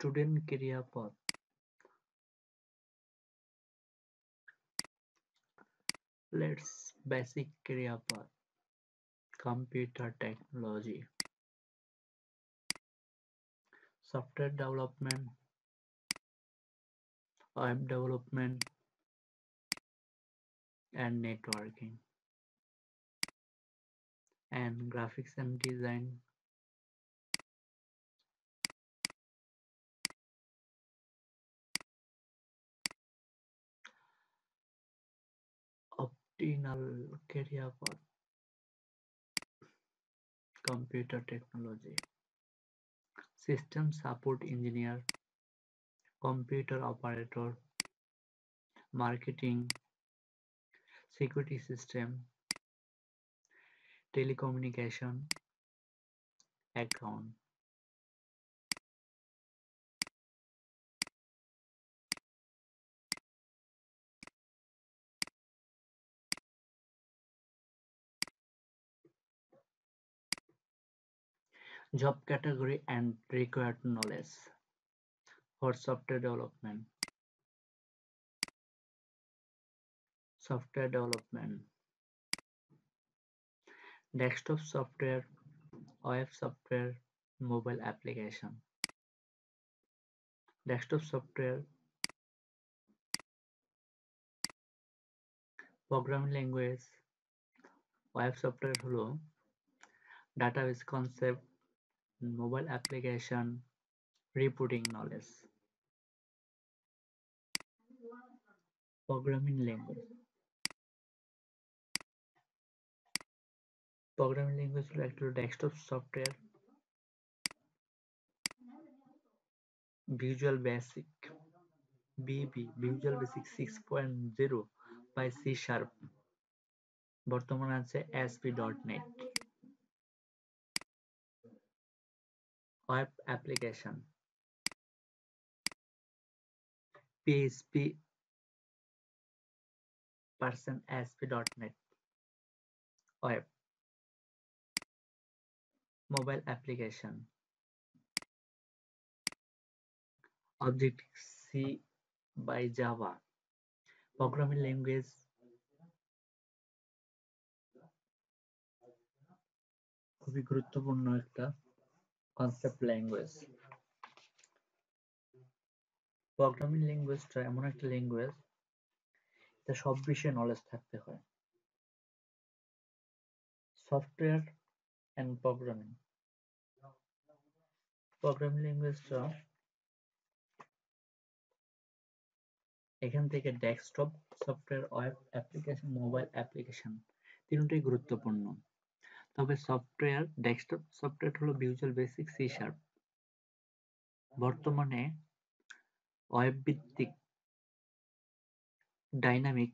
Student career path, let's basic career path, computer technology, software development, web development and networking, and graphics and design, optional career path, computer technology, system support engineer, computer operator, marketing, security system, telecommunication, account. Job category and required knowledge for software development, desktop software, web software, mobile application, desktop software, programming language, web software হলো database concept, mobile application, reporting knowledge, programming language. Programming language হলো একটা desktop software, Visual Basic (VB) Visual Basic 6.0 by C#, বর্তমানে আছে ASP.NET, web application, PHP %ASP.NET, web, mobile application, Objective-C by Java, programming language, খুবই গুরুত্বপূর্ণ একটা concept language. Programming ল্যাঙ্গুয়েজটা এমন একটা language যা সব বিষয়ে নলেজ থাকতে হয়। সফটওয়্যার অ্যান্ড প্রোগ্রামিং, প্রোগ্রামিং ল্যাঙ্গুয়েজটা এখান থেকে desktop software, web application, mobile application তিনটাই গুরুত্বপূর্ণ। তবে সফটওয়্যার ডেস্কটপ সফটওয়্যার হলো ভিজুয়াল বেসিক C#। বর্তমানে ওয়েব ভিত্তিক ডাইনামিক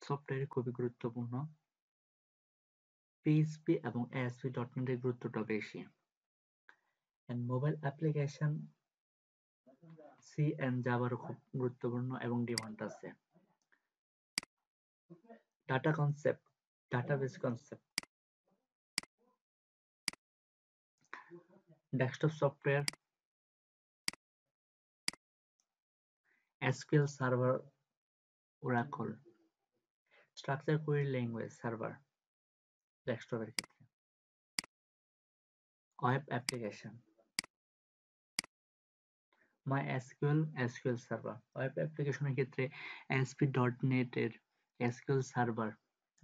সফটওয়্যার খুবই গুরুত্বপূর্ণ। PHP এবং ASP.NET এর গুরুত্বটা বেশি। And mobile application C and জাভারও খুব গুরুত্বপূর্ণ এবং ডিমান্ড আছে। Data concept, database concept, desktop software, SQL server, Oracle, structure query language server ডেস্কটপের ক্ষেত্রে, web application, MySQL, SQL server, web অ্যাপ্লিকেশনের ক্ষেত্রে ASP.NET এর SQL সার্ভার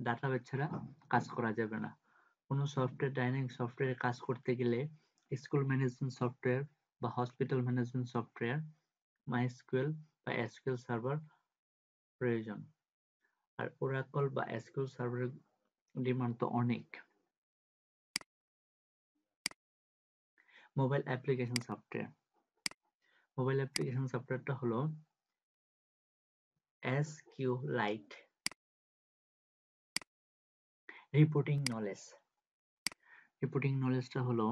ডাটাবেস ছাড়া কাজ করা যাবে না। কোনো সফটওয়্যার ডাইনামিক সফটওয়্যারে কাজ করতে গেলে স্কুল ম্যানেজমেন্ট সফটওয়্যার বা হসপিটাল ম্যানেজমেন্ট সফটওয়্যার, MySQL বা SQL সার্ভার প্রয়োজন। আর ওরাকল বা SQL সার্ভারের ডিমান্ড তো অনেক। Mobile application software, mobile application সফটওয়্যারটা হলো SQLite। রিপোর্টিং নলেজ, রিপোর্টিং নলেজটা হলো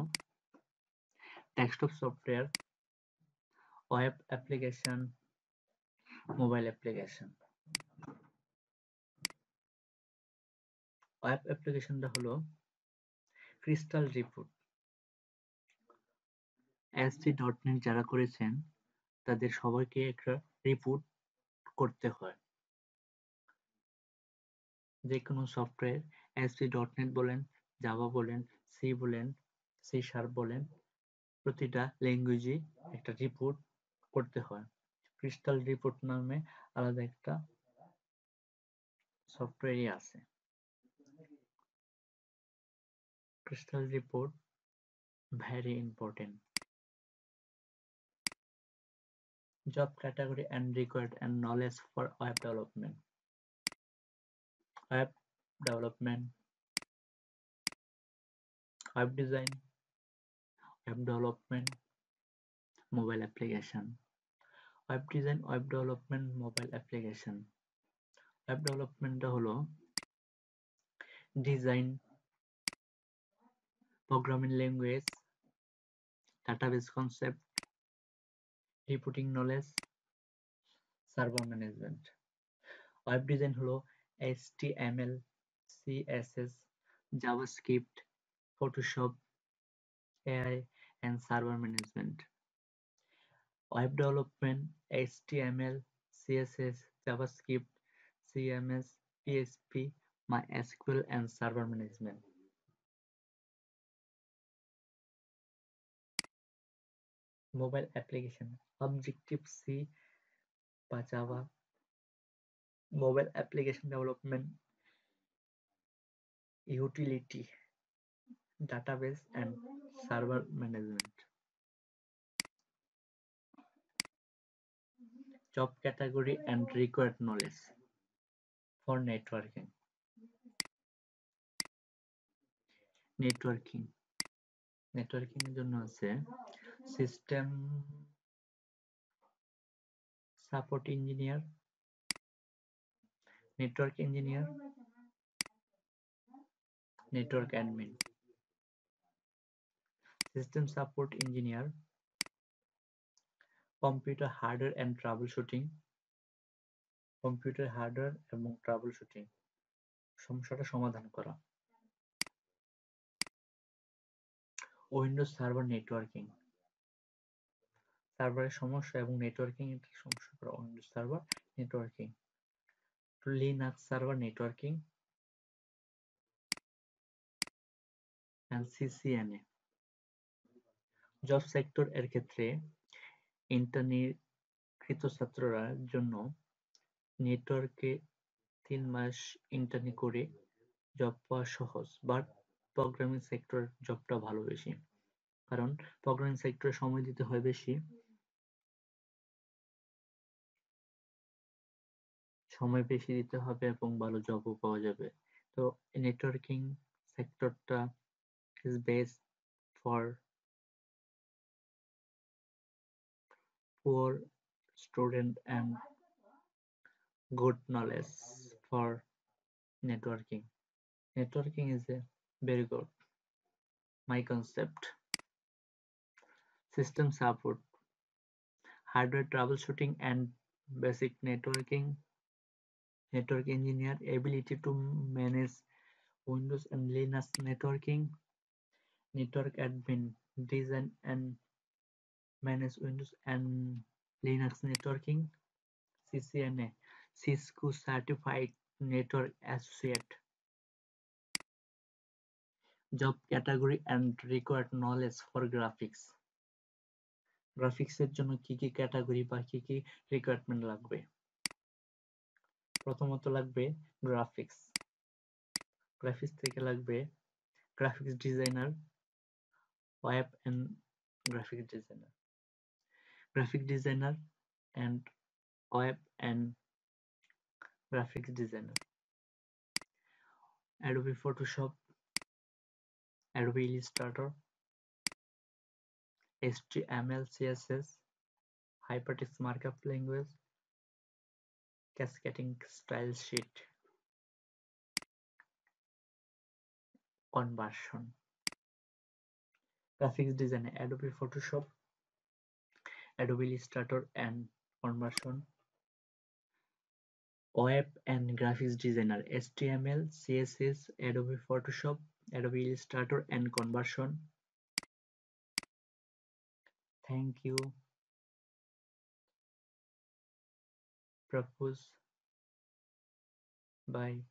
desktop software, web application, mobile application. Web অ্যাপ্লিকেশনটা হলো ক্রিস্টাল রিপোর্ট। ASP.NET যারা করেছেন তাদের সবাইকে একটা রিপোর্ট করতে হয়। যে কোনো সফটওয়্যার ASP.NET বলেন, জাভা বলেন, সি বলেন, সি শার্প বলেন, প্রতিটা ল্যাঙ্গুয়েজে একটা রিপোর্ট করতে হয়। ক্রিস্টাল রিপোর্ট নামে আলাদা একটা সফটওয়্যারই আছে। Crystal report very important. Job category and required and knowledge for web development. Web development, web design, web development, mobile application. Web design, web development, mobile application. Web development হলো design, programming language, database concept, reporting knowledge, server management. Web design হলো HTML, CSS, JavaScript, Photoshop, AI, and server management. Web development, HTML, CSS, JavaScript, CMS, PHP, MySQL, and server management. Mobile application, Objective-C বা Java, mobile application development, utility, database, and server management. Job category and required knowledge for networking. Networking এর জন্য আছে system support engineer, network engineer, network admin. System support engineer, computer hardware and troubleshooting, computer hardware এবং troubleshooting সমস্যাটা সমাধান করা। Windows server networking, সার্ভারের সমস্যা এবং নেটওয়ার্কিং এর সমস্যা করা। Windows server networking, Linux server networking and CCNA। Job sector এর ক্ষেত্রে ইন্টার্নিকৃত ছাত্ররা জন্য নেটওয়ার্কে 3 মাস ইন্টার্নি করে জব পাওয়া সহজ, বাট প্রোগ্রামিং সেক্টর জবটা ভালো বেশি, কারণ প্রোগ্রামিং সেক্টরে সময় দিতে হয় বেশি, সময় বেশি দিতে হবে এবং ভালো জবও পাওয়া যাবে। তো নেটওয়ার্কিং সেক্টরটা is best for poor student and good knowledge for networking. Networking is a very good my concept. System support, hardware troubleshooting and basic networking. Network engineer, ability to manage Windows and Linux networking. Network admin, design and manage Windows and Linux networking. CCNA, Cisco Certified Network Associate. Job category and required knowledge for graphics. Graphics এর জন্য কি কি category বা কি কি requirement লাগবে? প্রথমত লাগবে গ্রাফিক্স। গ্রাফিক্স থেকে লাগবে graphics designer, web and graphic designer, graphic designer and web and graphics designer, Adobe Photoshop, Adobe Illustrator, HTML, CSS, Hypertext Markup Language, Cascading Style Sheet, Conversion. Graphics design, Adobe Photoshop, Adobe Illustrator and Conversion. Web and graphics designer, HTML, CSS, Adobe Photoshop, Adobe Illustrator and Conversion. Thank you. propose. Bye.